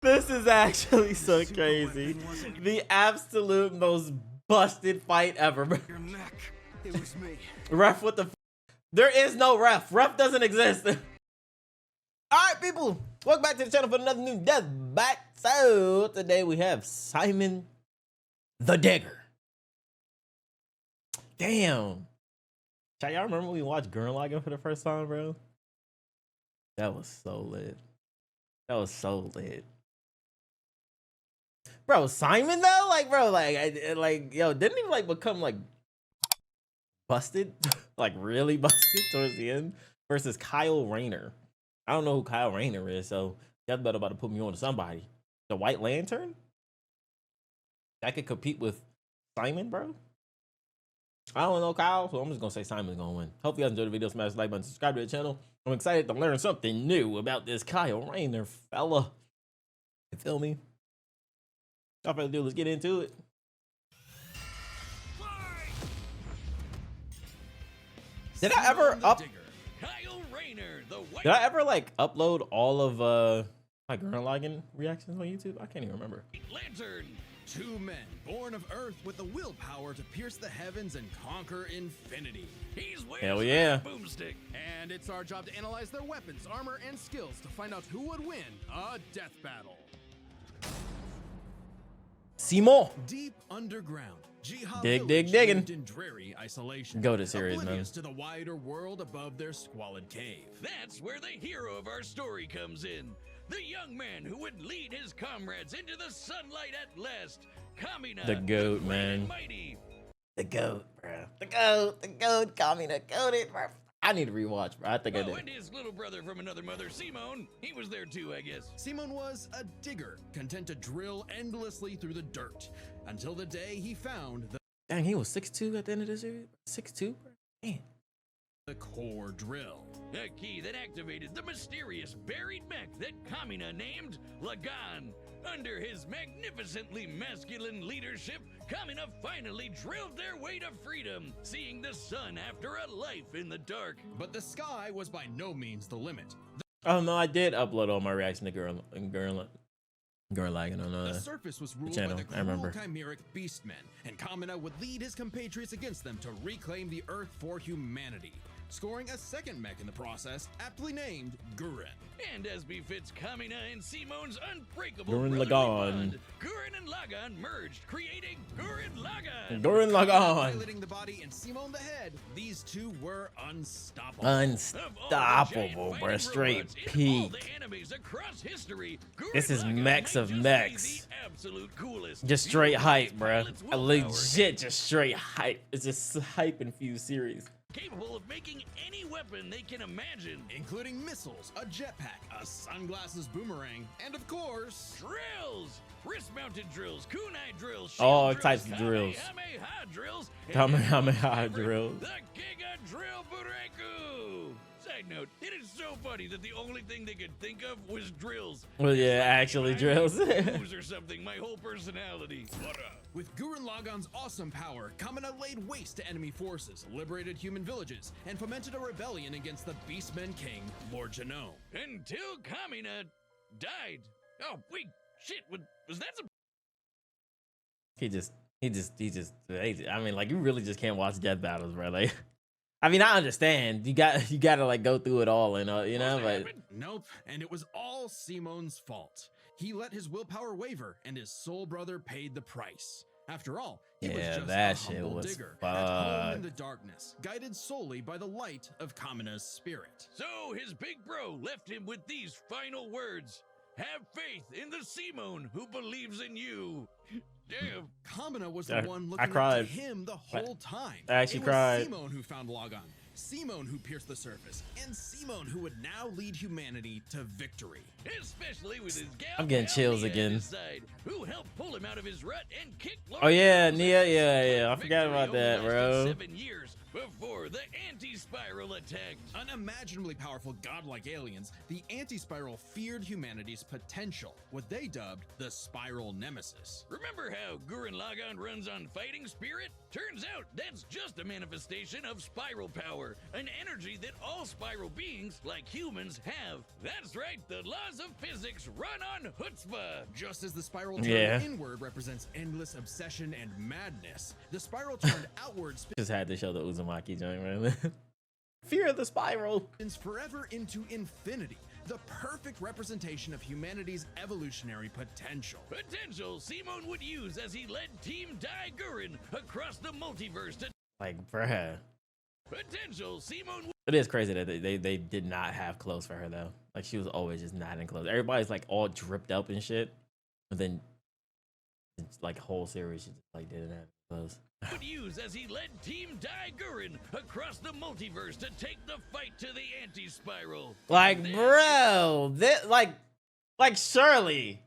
This is actually so crazy. The absolute most busted fight ever, bro. Your neck. It was me. Ref, what the there is no ref. Ref doesn't exist. Alright, people. Welcome back to the channel for another new Death Back. So today we have Simon the Digger. Damn. Y'all remember when we watched Gurren Lagann for the first time, bro? That was so lit. That was so lit. Bro, Simon though, like, bro, like, yo, didn't he like become like busted, like really busted towards the end versus Kyle Rayner? I don't know who Kyle Rayner is, so that's better about to put me on to somebody. The White Lantern that could compete with Simon, bro. I don't know Kyle, so I'm just gonna say Simon's gonna win. Hope you guys enjoyed the video. Smash the like button, subscribe to the channel. I'm excited to learn something new about this Kyle Rayner fella. You feel me? Without further ado, let's get into it. Did I ever Did I ever like upload all of my Gurren Lagann reactions on YouTube? I can't even remember. Lantern. Two men born of Earth with the willpower to pierce the heavens and conquer infinity. He's Hell yeah. Boomstick. And it's our job to analyze their weapons, armor, and skills to find out who would win a death battle. Simon. Deep underground. Digging. In dreary isolation. Go to series, man. Oblivious to the wider world above their squalid cave. That's where the hero of our story comes in. The young man who would lead his comrades into the sunlight at last. Kamina, the goat, man. The goat, bro. The goat. Kamina, goated, bro. I need to rewatch, bro. I think I did. And his little brother from another mother, Simon. He was there too, I guess. Simon was a digger, content to drill endlessly through the dirt, until the day he found the... Dang, he was 6'2" at the end of the series? 6'2", bro? Damn. The core drill. A key that activated the mysterious buried mech that Kamina named Lagann. Under his magnificently masculine leadership, Kamina finally drilled their way to freedom, seeing the sun after a life in the dark. But the sky was by no means the limit. Oh no, I did upload all my reaction to Gurren Lagann on the surface was ruled channel. by the I remember. chimeric beastmen, and Kamina would lead his compatriots against them to reclaim the Earth for humanity, scoring a second mech in the process, aptly named Gurren. And as befits Kamina and Simon's unbreakable Gurren brotherly Lagann. bond, Gurren and Lagann merged, creating Gurren Lagann. Gurren Lagann. Piloting the body and Simon the head, these two were unstoppable. Unstoppable, bro. Straight peak. This is mechs of mechs. Just straight hype, bro. A legit, just straight hype. It's just hype infused series. Capable of making any weapon they can imagine, including missiles, a jetpack, a sunglasses boomerang, and of course, drills, wrist-mounted drills, kunai drills, all drills, types of drills, Kamehameha drills, the Giga Drill Bureku. Side note, it is so funny that the only thing they could think of was drills. Well, yeah, actually drills. Or something, my whole personality. With Gurren Lagann's awesome power, Kamina laid waste to enemy forces, liberated human villages, and fomented a rebellion against the Beastmen King, Lord Genome. Until Kamina died. Oh, wait, shit, was that some... He just, I mean, like, you really just can't watch death battles, bro. Like, I mean, I understand. You gotta like go through it all and you know, but nope. And it was all Simon's fault. He let his willpower waver, and his soul brother paid the price. After all, he was just that a shit humble was digger, fucked. at home in the darkness, guided solely by the light of Kamina's spirit. So his big bro left him with these final words: "Have faith in the Simon who believes in you." Damn. Kamina was the one looking up to him the whole time. I actually cried. Simon who found Lagann, Simon who pierced the surface, and Simon who would now lead humanity to victory. Especially with his gal, I'm getting chills again. Side, who helped pull him out of his rut and kick oh yeah, Nia, yeah. I forgot about that, bro. 7 years before the anti-spiral attacked. Unimaginably powerful godlike aliens, the anti-spiral feared humanity's potential, what they dubbed the spiral nemesis. Remember how Gurren Lagann runs on fighting spirit? Turns out that's just a manifestation of spiral power, an energy that all spiral beings, like humans, have. That's right, the laws of physics run on chutzpah. Just as the spiral turned inward represents endless obsession and madness, the spiral turned outward Just had to show the Uzumaki joint, man. Fear of the spiral. spins forever into infinity, the perfect representation of humanity's evolutionary potential. Potential Simon would use as he led Team Daiguren across the multiverse to Like, bruh. potential Simon would It is crazy that they did not have clothes for her though. Like she was always just not in clothes. Everybody's like all dripped up and shit, but then it's like whole series she just like didn't have clothes. use as he led Team Daiguren across the multiverse to take the fight to the anti-spiral. Like, Then, bro, that like surely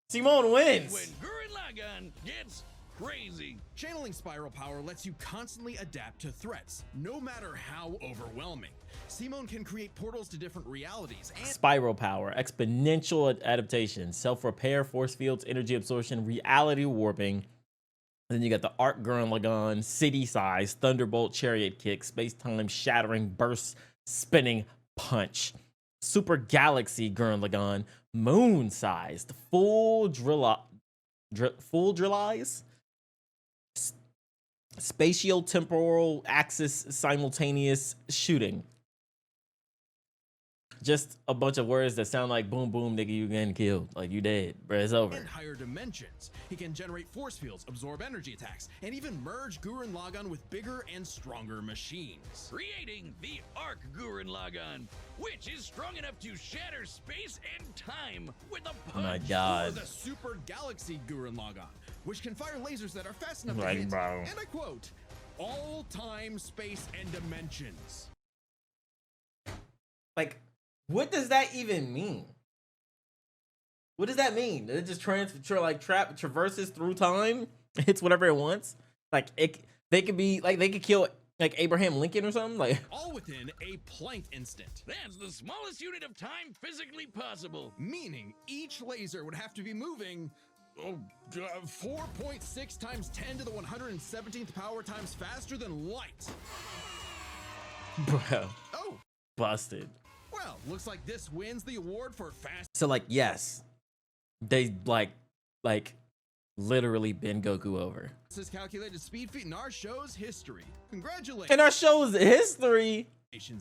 Simone wins. when Gurren Lagann gets crazy. Channeling spiral power lets you constantly adapt to threats, no matter how overwhelming. Simone can create portals to different realities and Spiral power, exponential adaptation, self-repair, force fields, energy absorption, reality warping. Then you got the Arc Gurren Lagann, city size, thunderbolt chariot kick, space-time shattering burst, spinning punch, super galaxy Gurren Lagann, moon sized, full drill-eyes, spatio-temporal axis simultaneous shooting. Just a bunch of words that sound like boom, boom, nigga, you getting killed. Like you dead, bro. It's over. and higher dimensions. He can generate force fields, absorb energy attacks, and even merge Gurren Lagann with bigger and stronger machines. Creating the Arc Gurren Lagann, which is strong enough to shatter space and time with a Oh my punch. Or god. the Super Galaxy Gurren Lagann, which can fire lasers that are fast enough to Like, hit, bro. and I quote, all time, space, and dimensions. Like, what does that even mean? What does that mean? It just traverses through time, hits whatever it wants. Like they could be like they could kill like Abraham Lincoln or something. Like All within a Planck instant, That's the smallest unit of time physically possible. meaning each laser would have to be moving 4.6 times 10 to the 117th power times faster than light. bro, Oh, busted. well, looks like this wins the award for fast. So like yes, they like literally bend Goku over. This calculated speed feat in our show's history. Congratulations, In our show's history.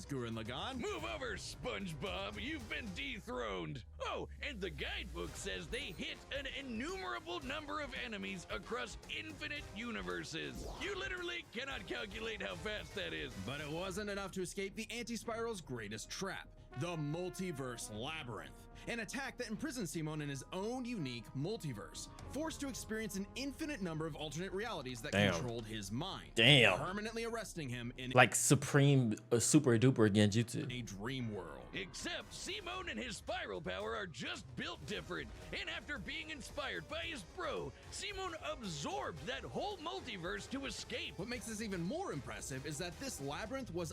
Gurren Lagann. Move over, SpongeBob. You've been dethroned. Oh, and the guidebook says they hit an innumerable number of enemies across infinite universes. You literally cannot calculate how fast that is. But it wasn't enough to escape the anti-spiral's greatest trap, the multiverse labyrinth. An attack that imprisons Simon in his own unique multiverse, forced to experience an infinite number of alternate realities that Damn. controlled his mind, Damn. permanently arresting him in Like supreme super duper genjutsu. a dream world. Except Simon and his spiral power are just built different. And after being inspired by his bro, Simon absorbed that whole multiverse to escape. What makes this even more impressive is that this labyrinth was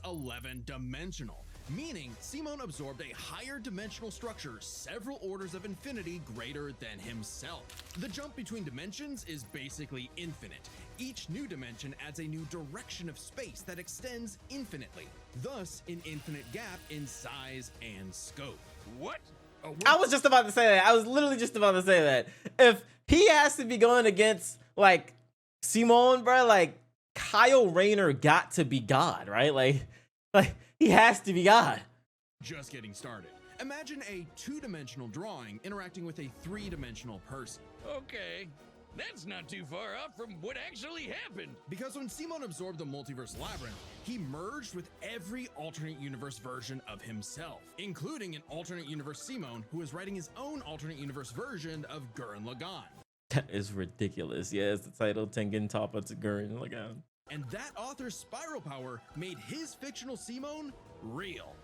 11-dimensional, meaning Simon absorbed a higher dimensional structure several orders of infinity greater than himself. The jump between dimensions is basically infinite. Each new dimension adds a new direction of space that extends infinitely, thus an infinite gap in size and scope. What? I was just about to say that. I was literally just about to say that. If he has to be going against like Simone, bro, like Kyle Rayner got to be God, right? Like he has to be God. Just getting started. Imagine a two-dimensional drawing interacting with a three-dimensional person. Okay. That's not too far off from what actually happened. Because when Simon absorbed the multiverse labyrinth, he merged with every alternate universe version of himself, including an alternate universe Simon who is writing his own alternate universe version of Gurren Lagann. That is ridiculous. Yeah, it's the title Tengen Toppa to Gurren Lagann. And that author's spiral power made his fictional Simon real,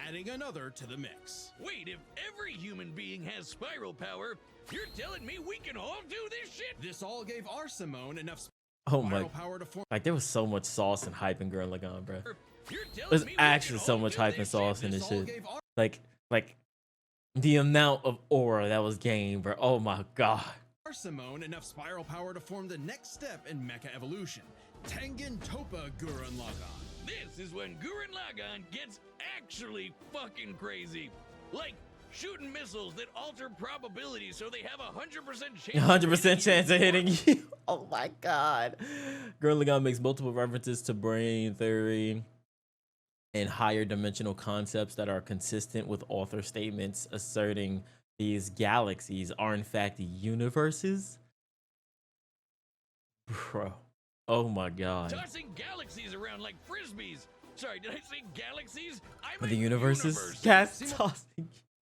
adding another to the mix. Wait, if every human being has spiral power, you're telling me we can all do this shit? This all gave our Simone enough Oh my, spiral power to form like there was so much sauce and hype in Gurren Lagann, bro. You're telling There's me we actually can so all much do hype and this sauce shit? in this this all shit. gave our Like the amount of aura that was gained, bro. Oh my god. Simone enough spiral power to form the next step in mecha evolution, Tengen Toppa Gurren Lagann. This is when Gurren Lagann gets actually fucking crazy. Like shooting missiles that alter probability so they have 100% chance. 100% chance of hitting you. Oh my god. Gurren Lagann makes multiple references to brain theory and higher dimensional concepts that are consistent with author statements asserting these galaxies are in fact universes. Bro. Oh my god. Tossing galaxies around like frisbees. Sorry, did I say galaxies? I The meant universes? Cats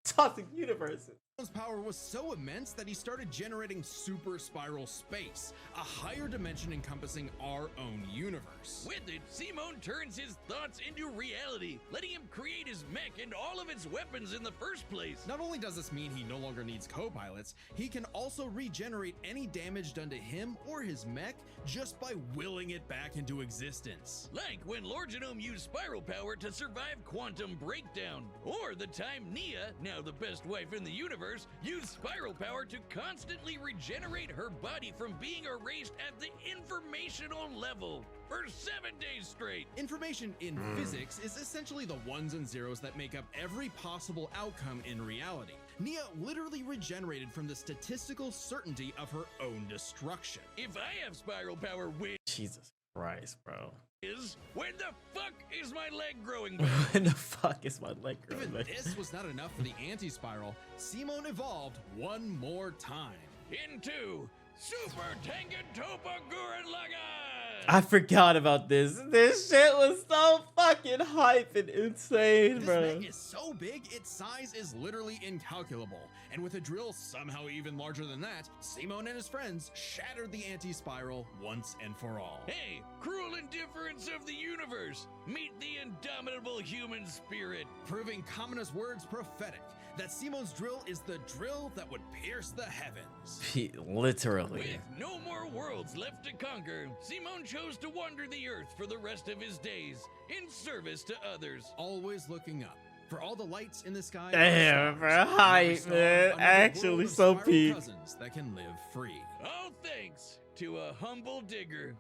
tossing universes. Simon's power was so immense that he started generating super spiral space, a higher dimension encompassing our own universe. With it, Simon turns his thoughts into reality, letting him create his mech and all of its weapons in the first place. Not only does this mean he no longer needs co-pilots, he can also regenerate any damage done to him or his mech just by willing it back into existence. Like when Lord Genome used spiral power to survive quantum breakdown, or the time Nia, now the best wife in the universe, used spiral power to constantly regenerate her body from being erased at the informational level for 7 days straight. Information in physics is essentially the ones and zeros that make up every possible outcome in reality. Nia literally regenerated from the statistical certainty of her own destruction. If I have spiral power, which Jesus Christ, bro. is, when the fuck is my leg growing back? When the fuck is my leg growing Even back? this was not enough for the anti-spiral, Simon evolved one more time. Into Super Tengen Toppa Gurren Lagann! I forgot about this. This shit was so fucking hype and insane, This bro. mech is so big, its size is literally incalculable. And with a drill somehow even larger than that, Simon and his friends shattered the anti-spiral once and for all. Hey, cruel indifference of the universe! Meet the indomitable human spirit! Proving Kamina's words prophetic, that Simon's drill is the drill that would pierce the heavens. Literally. With no more worlds left to conquer, Simon chose to wander the earth for the rest of his days, in service to others. Always looking up. For all the lights in the sky. Damn, bro. Hype, man. Actually so peak. Cousins that can live free. All thanks to a humble digger.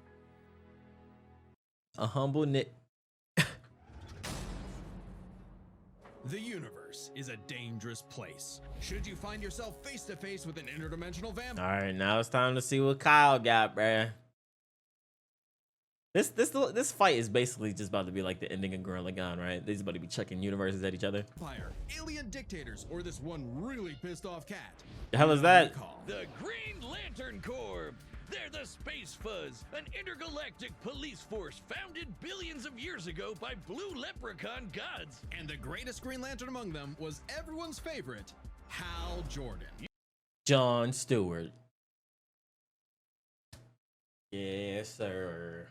A humble knit. The universe is a dangerous place. Should you find yourself face to face with an interdimensional vampire, All right, now it's time to see what Kyle got, bruh. This fight is basically just about to be like the ending of Gurren Lagann, right? They're just about to be chucking universes at each other. alien dictators, or this one really pissed off cat. The hell is that? The Green Lantern Corps. They're the Space Fuzz, an intergalactic police force founded billions of years ago by blue leprechaun gods. And the greatest Green Lantern among them was everyone's favorite, Hal Jordan. John Stewart. Yes, sir.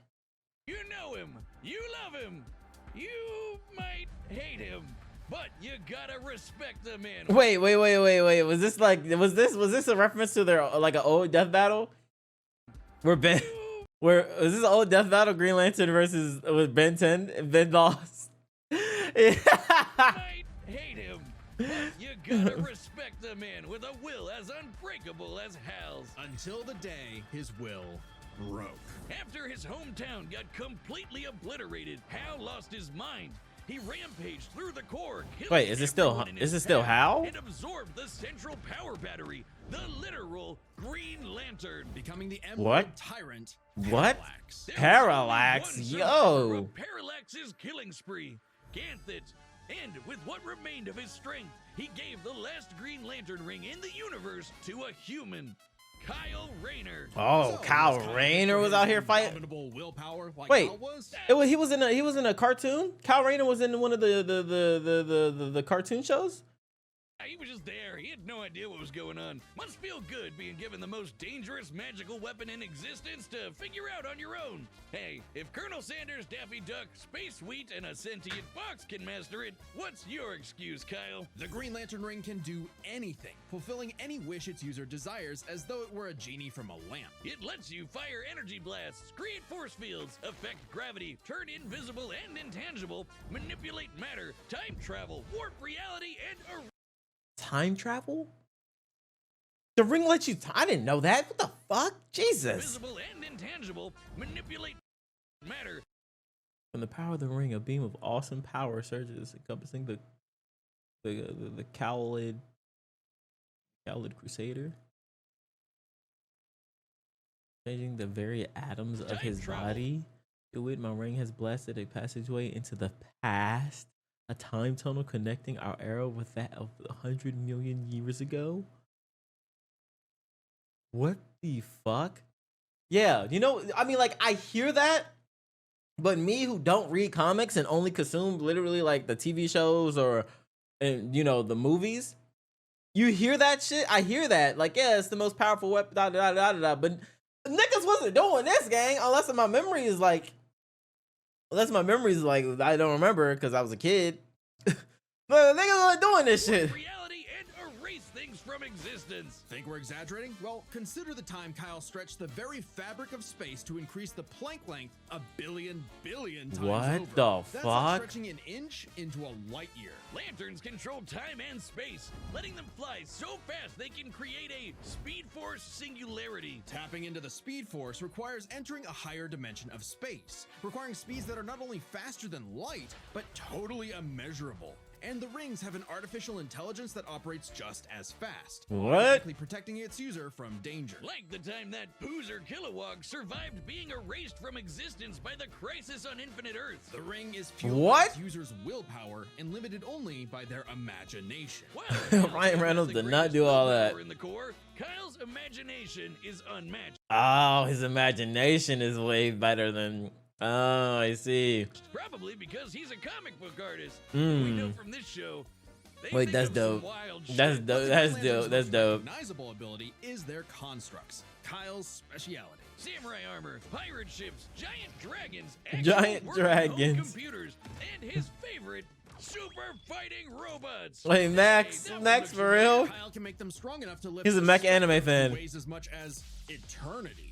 You know him, you love him, you might hate him, but you gotta respect the man. Wait. Was this a reference to their like an old death battle? Was this an old death battle? Green Lantern versus with Ben 10 and Ben lost. You might hate him, but you gotta respect the man with a will as unbreakable as Hal's. Until the day his will broke. After his hometown got completely obliterated, Hal lost his mind. He rampaged through the core. Wait, is it still Hal? And absorbed the central power battery, the literal Green Lantern, Becoming the What? Emerald Tyrant. What? Parallax. There was Parallax, only one yo. survivor of Parallax's killing spree, Ganthet. And with what remained of his strength, he gave the last Green Lantern ring in the universe to a human, Kyle Rayner. Oh, So, Kyle was Rayner was out here fighting. Indomitable willpower like Wait. Hal was? He was in a cartoon. Kyle Rayner was in one of the cartoon shows. He was just there. He had no idea what was going on. Must feel good being given the most dangerous magical weapon in existence to figure out on your own. Hey, if Colonel Sanders, Daffy Duck, Space Wheat, and a sentient fox can master it, what's your excuse, Kyle? The Green Lantern ring can do anything, fulfilling any wish its user desires as though it were a genie from a lamp. It lets you fire energy blasts, create force fields, affect gravity, turn invisible and intangible, manipulate matter, time travel, warp reality, and Time travel? The ring lets you. I didn't know that. What the fuck? Jesus. invisible and intangible, manipulate matter. From the power of the ring, a beam of awesome power surges, encompassing the cowled crusader, changing the very atoms of Time his travel. body. Through it, my ring has blasted a passageway into the past, a time tunnel connecting our era with that of 100 million years ago. What the fuck? Yeah, you know, I mean, like, I hear that, but me who don't read comics and only consume literally like the TV shows or, and you know, the movies, you hear that shit. I hear that, like, yeah, it's the most powerful weapon, da da da da da. But niggas wasn't doing this, gang, unless my memory is like, I don't remember because I was a kid. But niggas weren't doing this shit. Reality and erase things from existence. Think we're exaggerating? Well, consider the time Kyle stretched the very fabric of space to increase the Planck length a billion times What over. the That's like fuck? stretching an inch into a light year. Lanterns control time and space, letting them fly so fast they can create a Speed Force singularity. Tapping into the Speed Force requires entering a higher dimension of space, requiring speeds that are not only faster than light, but totally immeasurable. And the rings have an artificial intelligence that operates just as fast, What? automatically protecting its user from danger. Like the time that Boozer Kilowog survived being erased from existence by the Crisis on Infinite Earth. The ring is fueled by What? its users' willpower and limited only by their imagination. Well, Ryan Reynolds did not do all that. In the core, Kyle's imagination is unmatched. Oh, his imagination is way better than. Oh, I see. Probably because he's a comic book artist. Mm. We know from this show. They Wait, think that's of some dope. wild That's shit. dope. The That's Green dope. Lantern's That's most dope. recognizable ability is their constructs, Kyle's speciality. Samurai armor, pirate ships, giant dragons, Giant actual working dragons. home computers, and his favorite, super fighting robots. Wait, Max, That one Max looks for real? Kyle can make them strong enough to lift He's a the mech specter anime fan. in ways as much as eternity.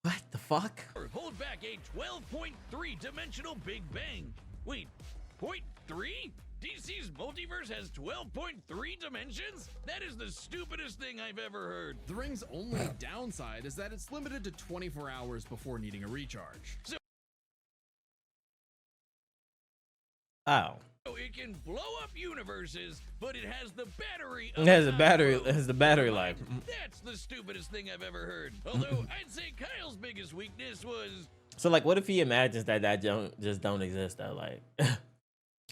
What the fuck? Or hold back a 12.3 dimensional Big Bang. Wait, 0.3? DC's multiverse has 12.3 dimensions? That is the stupidest thing I've ever heard. The ring's only downside is that it's limited to 24 hours before needing a recharge. Oh, So it can blow up universes, but it has the battery. it has a of battery. Nitro. It has the battery life. That's the stupidest thing I've ever heard. Although I'd say Kyle's biggest weakness was So like, what if he imagines that don't exist though? Like,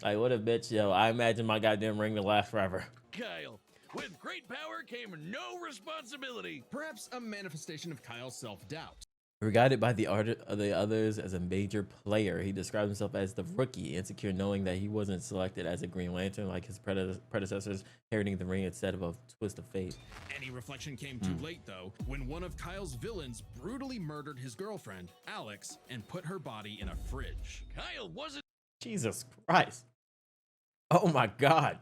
like what if bitch, yo, I imagine my goddamn ring to last forever. Kyle. With great power came no responsibility. Perhaps a manifestation of Kyle's self-doubt. Regarded by the others as a major player, he described himself as the rookie, insecure knowing that he wasn't selected as a Green Lantern like his predecessors, inheriting the ring instead of a twist of fate. Any reflection came too late, though, when one of Kyle's villains brutally murdered his girlfriend, Alex, and put her body in a fridge. Kyle wasn't Jesus Christ. Oh my God.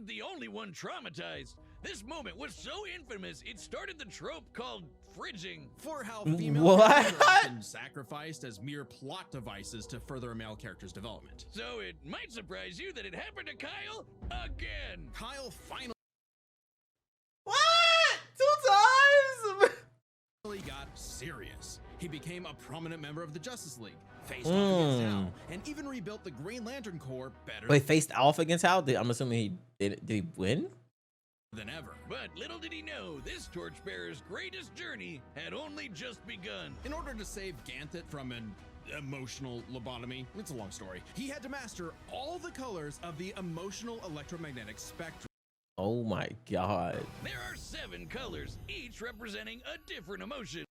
the only one traumatized. This moment was so infamous, it started the trope called fridging. For how female What? characters are often sacrificed as mere plot devices to further a male character's development. So it might surprise you that it happened to Kyle again. Kyle finally What? 2 times? got serious. He became a prominent member of the Justice League, faced off against Hal, and even rebuilt the Green Lantern Corps better Wait, faced off against Hal? I'm assuming did he win? than ever. But little did he know, this torchbearer's greatest journey had only just begun. In order to save Ganthet from an emotional lobotomy, it's a long story, he had to master all the colors of the emotional electromagnetic spectrum. Oh my God. There are 7 colors, each representing a different emotion.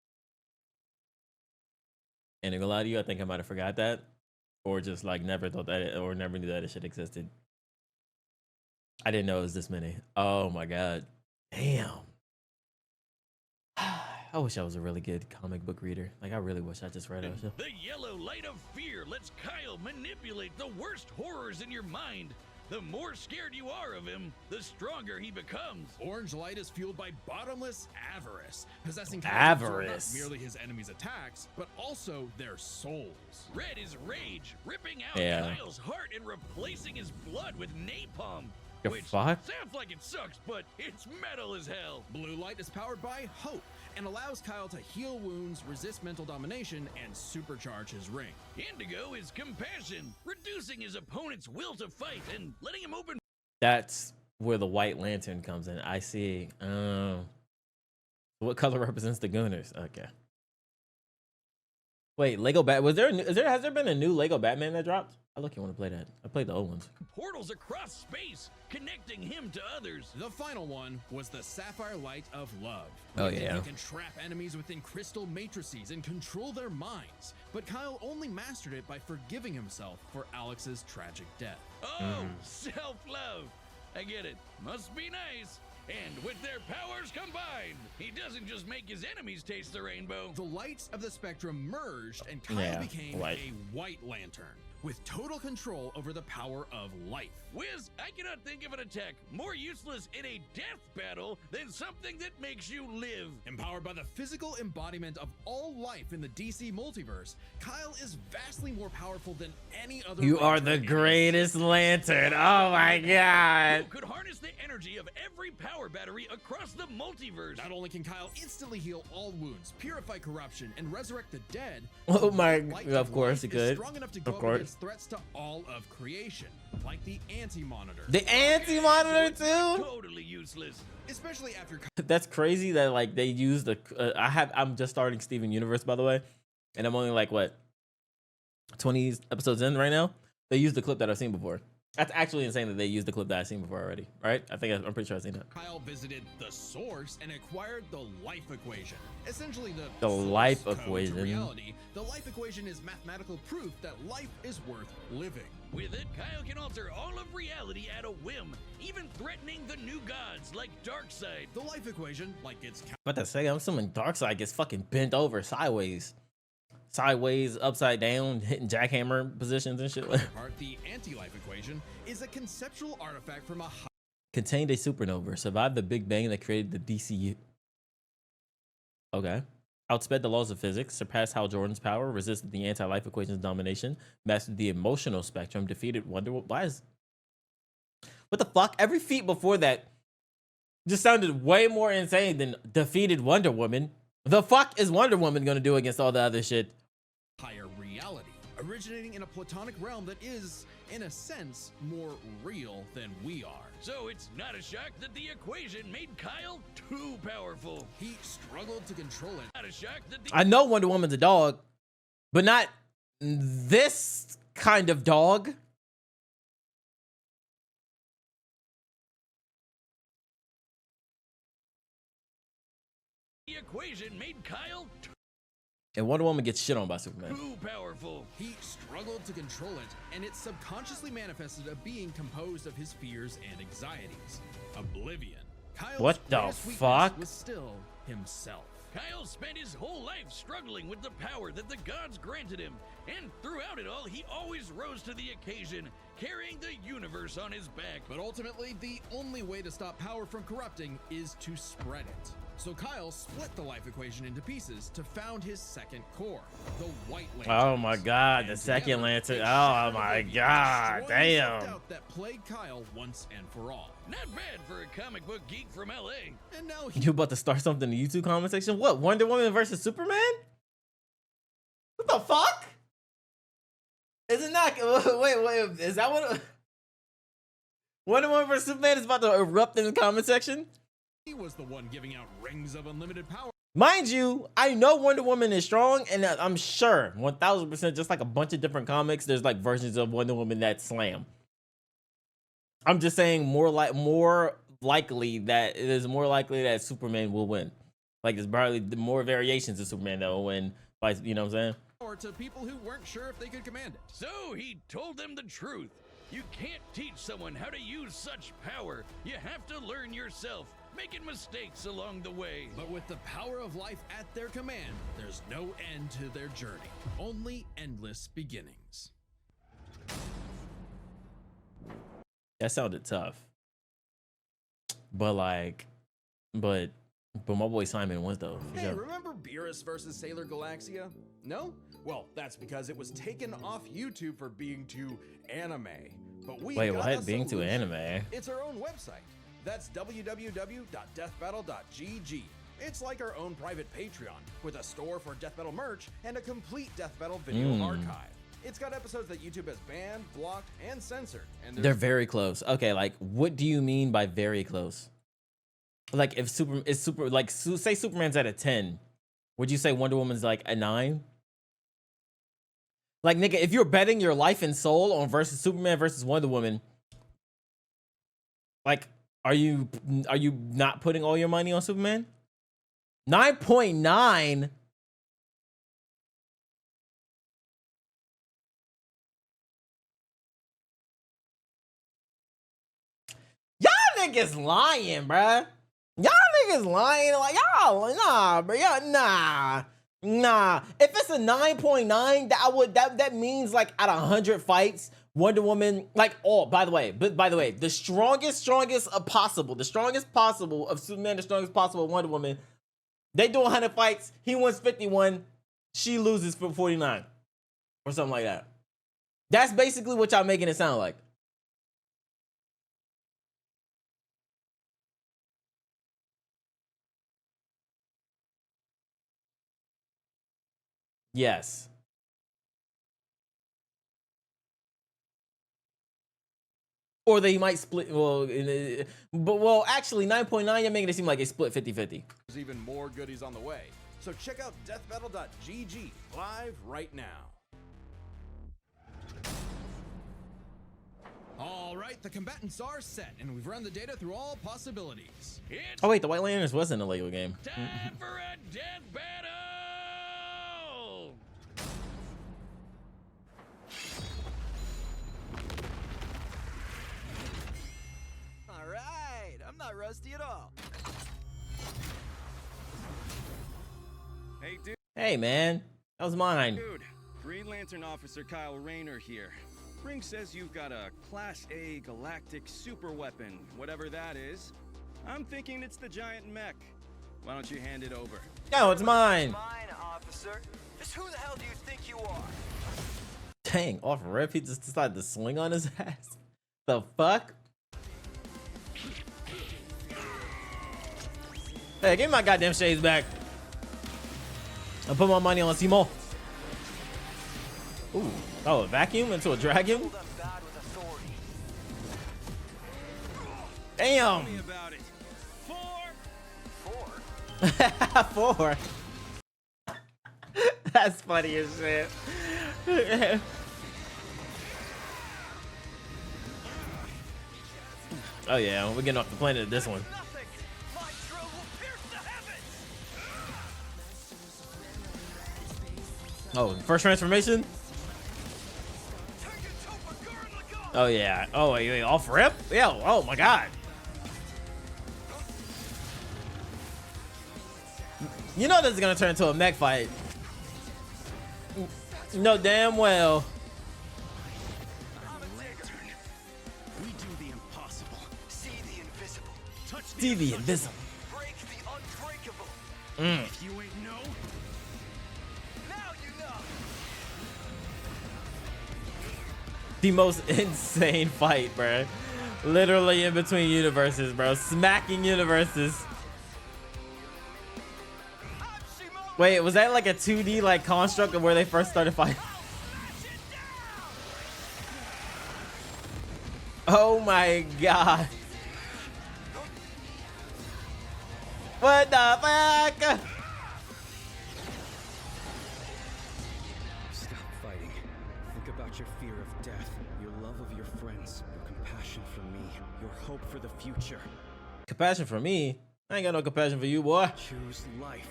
And to lie to you, I think I might have forgot that, or just like never thought that, or never knew that it shit existed. I didn't know it was this many. Oh my God. Damn. I wish I was a really good comic book reader. Like, I really wish I just read it. The yellow light of fear lets Kyle manipulate the worst horrors in your mind. The more scared you are of him, the stronger he becomes. Orange light is fueled by bottomless avarice, possessing Kyle to absorb Avarice. not merely his enemies' attacks, but also their souls. Red is rage, ripping out Yeah. Kyle's heart and replacing his blood with napalm. The which fuck? sounds like it sucks, but it's metal as hell. Blue light is powered by hope and allows Kyle to heal wounds, resist mental domination, and supercharge his ring. Indigo is compassion, reducing his opponent's will to fight and letting him open. That's where the white lantern comes in. I see. What color represents the Gooners? Okay. Wait, Lego Bat. Was there? Has there been a new Lego Batman that dropped? I look. You want to play that? I played the old ones. Portals across space, connecting him to others. The final one was the Sapphire Light of Love. Oh, With it, yeah. You can trap enemies within crystal matrices and control their minds. But Kyle only mastered it by forgiving himself for Alex's tragic death. Oh, self-love. I get it. Must be nice. And with their powers combined, he doesn't just make his enemies taste the rainbow. The lights of the spectrum merged, and Kyle Yeah, became light. a White Lantern with total control over the power of life. Wiz, I cannot think of an attack more useless in a death battle than something that makes you live. Empowered by the physical embodiment of all life in the DC multiverse, Kyle is vastly more powerful than any other. You are the Ranger in greatest lantern. Oh my god. Who could harness the energy of every power battery across the multiverse? Not only can Kyle instantly heal all wounds, purify corruption, and resurrect the dead, Oh my. the light Of course life he is could. strong enough to go Of up course. against threats to all of creation, like the Anti-Monitor. The anti-monitor too. Totally useless. Especially after That's crazy that like they use the. I'm just starting Steven Universe, by the way, and I'm only like what 20 episodes in right now. They used the clip that I've seen before. That's actually insane that they used the clip that I've seen before already. Right? I'm pretty sure I've seen that. Kyle visited the source and acquired the life equation. Essentially The source life code to equation. reality. The life equation is mathematical proof that life is worth living. With it, Kyle can alter all of reality at a whim, even threatening the new gods like Darkseid. The life equation, like its About to say, I'm assuming Darkseid gets fucking bent over sideways, upside down, hitting jackhammer positions and shit. counterpart, the anti-life equation, is a conceptual artifact from a Contained a supernova, survived the Big Bang that created the DCU. Okay. Outsped the laws of physics, surpassed Hal Jordan's power, resisted the anti-life equation's domination, mastered the emotional spectrum, defeated Wonder Woman. Why is... What the fuck? Every feat before that just sounded way more insane than defeated Wonder Woman. The fuck is Wonder Woman gonna do against all the other shit? higher reality, originating in a platonic realm that is, in a sense, more real than we are. So it's not a shock that the equation made Kyle too powerful. He struggled to control it. Not a shock that the I know Wonder Woman's a dog, but not this kind of dog. equation made Kyle And Wonder Woman gets shit on by Superman. too powerful. He struggled to control it, and it subconsciously manifested a being composed of his fears and anxieties. Oblivion. Kyle's What the greatest weakness fuck? was still himself. Kyle spent his whole life struggling with the power that the gods granted him, and throughout it all, he always rose to the occasion, carrying the universe on his back. But ultimately, the only way to stop power from corrupting is to spread it. So Kyle split the life equation into pieces to found his second core, the White Lantern. Oh my god, the And second together, lantern. they Oh shattered my oblivion, god, destroying the damn. self-doubt that plagued Kyle once and for all. Not bad for a comic book geek from LA. And now he You about to start something in the YouTube comment section? What, Wonder Woman versus Superman? What the fuck? Is it not? Wait, is that what? Wonder Woman versus Superman is about to erupt in the comment section? was the one giving out rings of unlimited power. Mind you, I know Wonder Woman is strong, and I'm sure 1000%, just like a bunch of different comics, there's like versions of Wonder Woman that slam. I'm just saying more likely that it is more likely that Superman will win. Like there's probably more variations of Superman that will win. Like, you know what I'm saying? Or to people who weren't sure if they could command it. So he told them the truth. You can't teach someone how to use such power. You have to learn yourself, making mistakes along the way. But with the power of life at their command, there's no end to their journey, only endless beginnings. That sounded tough. But my boy Simon wins though. For Hey, sure. remember Beerus versus Sailor Galaxia? No? Well, that's because it was taken off YouTube for being too anime. But we Wait, got what? a Being too solution. anime? It's our own website. That's www.deathbattle.gg. It's like our own private Patreon with a store for Death Battle merch and a complete Death Battle video archive. It's got episodes that YouTube has banned, blocked, and censored. And They're very close. Okay, like what do you mean by very close? Like if say Superman's at a 10, would you say Wonder Woman's like a 9? Like nigga, if you're betting your life and soul on versus Superman versus Wonder Woman, like are you not putting all your money on Superman? 9.9. Y'all niggas lying, bruh. Y'all niggas lying. Like, y'all, nah, bro. Nah. If it's a 9.9, that means like out of 100 fights, Wonder Woman, like, by the way, the strongest possible of Superman, the strongest possible of Wonder Woman, they do 100 fights, he wins 51, she loses for 49. Or something like that. That's basically what y'all making it sound like. Yes. Or they might split, actually 9.9, you're making it seem like it split 50-50. there's even more goodies on the way. So check out deathbattle.gg live right now. All right, the combatants are set, and we've run the data through all possibilities. It's Oh wait, the White Lanterns wasn't a Lego game. time for a death battle! All right, I'm not rusty at all. Hey, dude, Hey man, that was mine. Green Lantern Officer Kyle Rayner here. Ring says you've got a Class A galactic super weapon, whatever that is. I'm thinking it's the giant mech. Why don't you hand it over? Yo, it's mine. Mine, officer. Just who the hell do you think you are? Dang, off rip, he just decided to swing on his ass. The fuck? Hey, give me my goddamn shades back. I'll put my money on Simo. Ooh, oh, a vacuum into a dragon? Hold up bad with authority. Damn. Tell me about it. 4? 4. That's funny as shit. Oh yeah, we're getting off the planet of this one. Nothing. My drill will pierce the heavens. Oh, first transformation? Oh yeah. Oh wait, off rip? Yeah. Oh my god. You know this is gonna turn into a mech fight. No damn well. We do the impossible. See the invisible. Touch See the invisible. Break the unbreakable. If you ain't know, Now you know. The most insane fight, bro. Literally in between universes, bro. Smacking universes. Wait, was that like a 2D like construct of where they first started fighting? Oh my god. What the fuck? stop fighting. Think about your fear of death, your love of your friends, your compassion for me, your hope for the future. Compassion for me? I ain't got no compassion for you, boy. Choose life.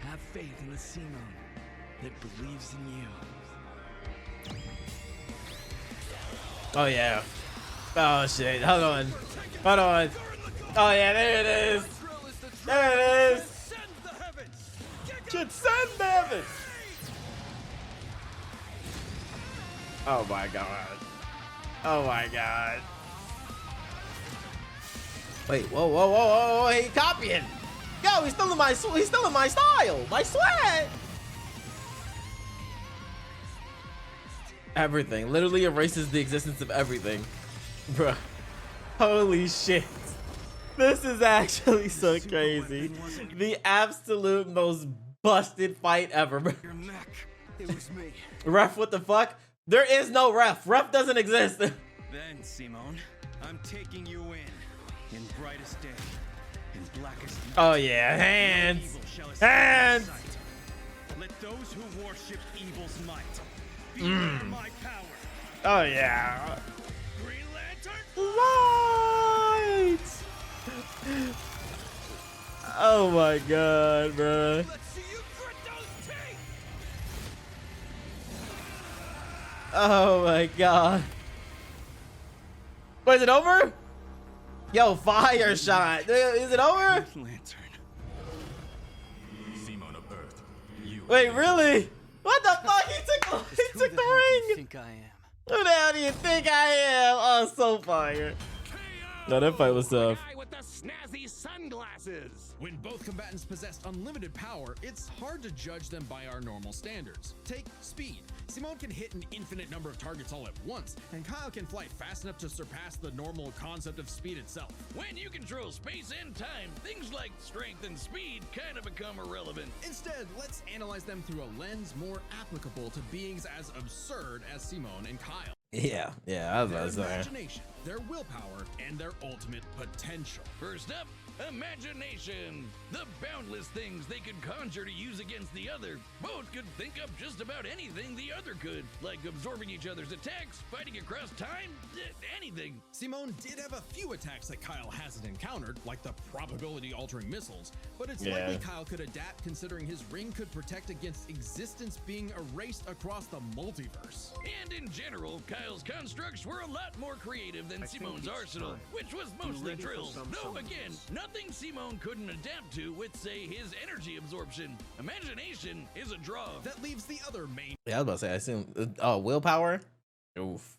Have faith in the Simon that believes in you. Oh yeah. Oh shit. Hold on. Hold on. Oh yeah, there it is. There it is. Transcend the heavens. Oh my god. Oh my god. Wait, whoa, he copying. Yo, he's stealing my style, my swag. Everything. Literally erases the existence of everything. Bruh. Holy shit. This is actually so crazy. The absolute most busted fight ever, bro. Your mech. It was me. Ref, what the fuck? There is no ref. Ref doesn't exist. Then, Simone, I'm taking you in brightest day, in blackest night. Oh yeah, hands. Evil shall escape Hands. my sight. Let those who worship evil's might beware my power. Oh yeah. Green Lantern. Lights. Oh my god, bro. Let's see you grit those teeth. Oh my god. Wait, is it over? Yo, fire shot. Is it over? Green Lantern. Simone of Earth, you. Wait, really? What the fuck? He took the ring. Think I am. Who the hell do you think I am? Oh, so fire. No, that fight was tough. Guy with the snazzy sunglasses. When both combatants possess unlimited power, it's hard to judge them by our normal standards. Take speed. Simone can hit an infinite number of targets all at once, and Kyle can fly fast enough to surpass the normal concept of speed itself. When you control space and time, things like strength and speed kind of become irrelevant. Instead, let's analyze them through a lens more applicable to beings as absurd as Simone and Kyle. Yeah, I was Their about to say. imagination, their willpower, and their ultimate potential. First up, imagination. The boundless things they could conjure to use against the other. Both could think up just about anything the other could, like absorbing each other's attacks, fighting across time, anything. Simone did have a few attacks that Kyle hasn't encountered, like the probability-altering missiles, but it's Yeah. likely Kyle could adapt considering his ring could protect against existence being erased across the multiverse. And in general, Kyle's constructs were a lot more creative than Simone's arsenal, which was mostly drills. Though again, nothing Simone couldn't adapt to with, say, his energy absorption. Imagination is a draw. That leaves the other main Yeah, I was about to say. I assume. Oh, willpower. Oof.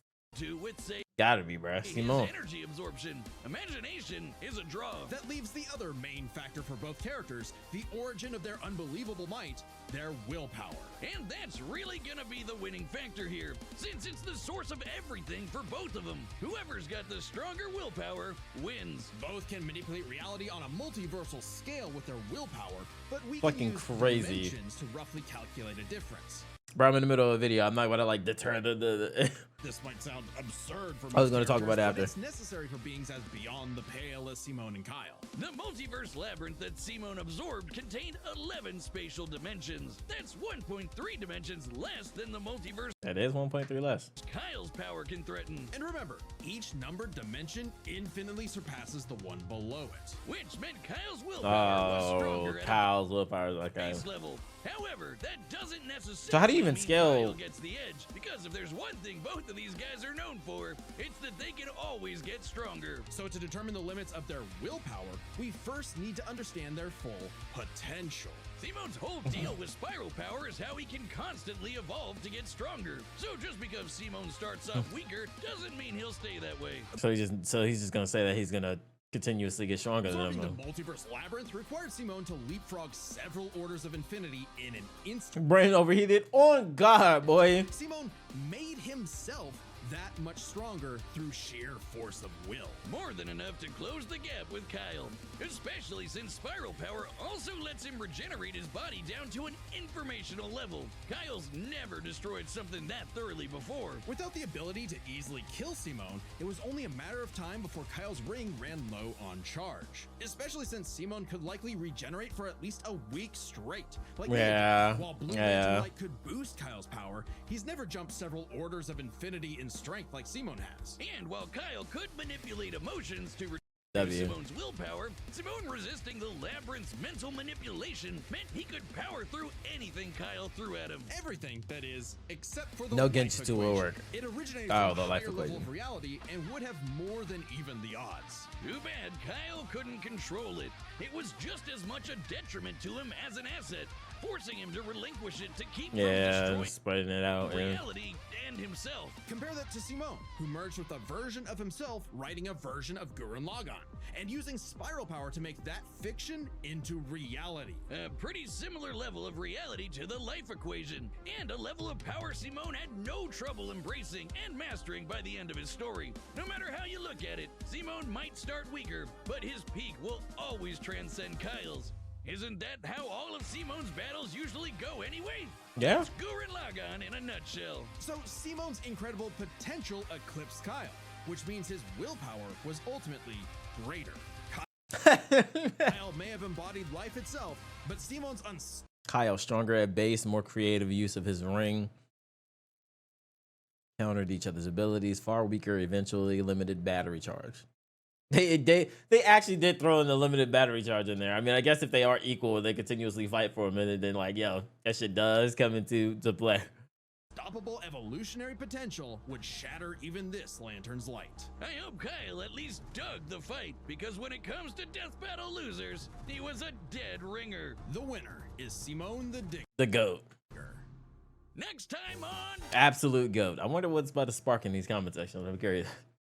With, say, Gotta be, bruh. his Simone. energy absorption. Imagination is a draw. That leaves the other main factor for both characters, the origin of their unbelievable might, their willpower. And that's really gonna be the winning factor here, since it's the source of everything for both of them. Whoever's got the stronger willpower wins. Both can manipulate reality on a multiversal scale with their willpower, but we Fucking can use crazy. dimensions to roughly calculate a difference. Bro, I'm in the middle of a video. I'm not gonna like deter the This might sound absurd for I was most gonna talk about it characters, after. but it's necessary for beings as beyond the pale as Simone and Kyle. The multiverse labyrinth that Simone absorbed contained 11 spatial dimensions. That's 1.3 dimensions less than the multiverse That is 1.3 less. Kyle's power can threaten, And remember, each numbered dimension infinitely surpasses the one below it. which meant Kyle's willpower was Oh, stronger at Kyle's willpower is okay. base level. However, that doesn't necessarily So how do you even mean scale- Kyle gets the edge, because if there's one thing both of these guys are known for, it's that they can always get stronger. So to determine the limits of their willpower, we first need to understand their full potential. Simone's whole deal with spiral power is how he can constantly evolve to get stronger. So just because Simone starts off weaker doesn't mean he'll stay that way. So he's just gonna say that he's gonna continuously get stronger than Absorbing him. the multiverse labyrinth required Simone to leapfrog several orders of infinity in an instant. Brain overheated. On God, boy. Simone made himself that much stronger through sheer force of will. More than enough to close the gap with Kyle, especially since spiral power also lets him regenerate his body down to an informational level. Kyle's never destroyed something that thoroughly before. Without the ability to easily kill Simone, it was only a matter of time before Kyle's ring ran low on charge. Especially since Simone could likely regenerate for at least a week straight. Like Yeah, while Blue yeah. Lantern Light could boost Kyle's power, he's never jumped several orders of infinity in strength like Simone has. And while Kyle could manipulate emotions to reduce W. Simone's willpower, Simone resisting the labyrinth's mental manipulation meant he could power through anything Kyle threw at him. Everything, that is, except for the No life Genjutsu will equation. work. It originated Oh, from the a life higher level equation. of reality and would have more than even the odds. Too bad Kyle couldn't control it. It was just as much a detriment to him as an asset. forcing him to relinquish it to keep Yeah, from spreading it out. destroying Yeah. reality and himself. Compare that to Simone, who merged with a version of himself, writing a version of Gurren Lagann, and using spiral power to make that fiction into reality. A pretty similar level of reality to the life equation, and a level of power Simone had no trouble embracing and mastering by the end of his story. No matter how you look at it, Simone might start weaker, but his peak will always transcend Kyle's. Isn't that how all of Simone's battles usually go anyway? Yeah. It's Gurren Lagann in a nutshell. So Simone's incredible potential eclipsed Kyle, which means his willpower was ultimately greater. Kyle may have embodied life itself, but Simone's Kyle stronger at base, more creative use of his ring. Countered each other's abilities, far weaker, eventually limited battery charge. They actually did throw in the limited battery charge in there. I mean, I guess if they are equal, they continuously fight for a minute, then like, yo, that shit does come into play. unstoppable evolutionary potential would shatter even this lantern's light. I hope Kyle at least dug the fight, because when it comes to death battle losers, he was a dead ringer. The winner is Simone the Digger. The GOAT. Next time on Absolute GOAT. I wonder what's about to spark in these comment sections. I'm curious.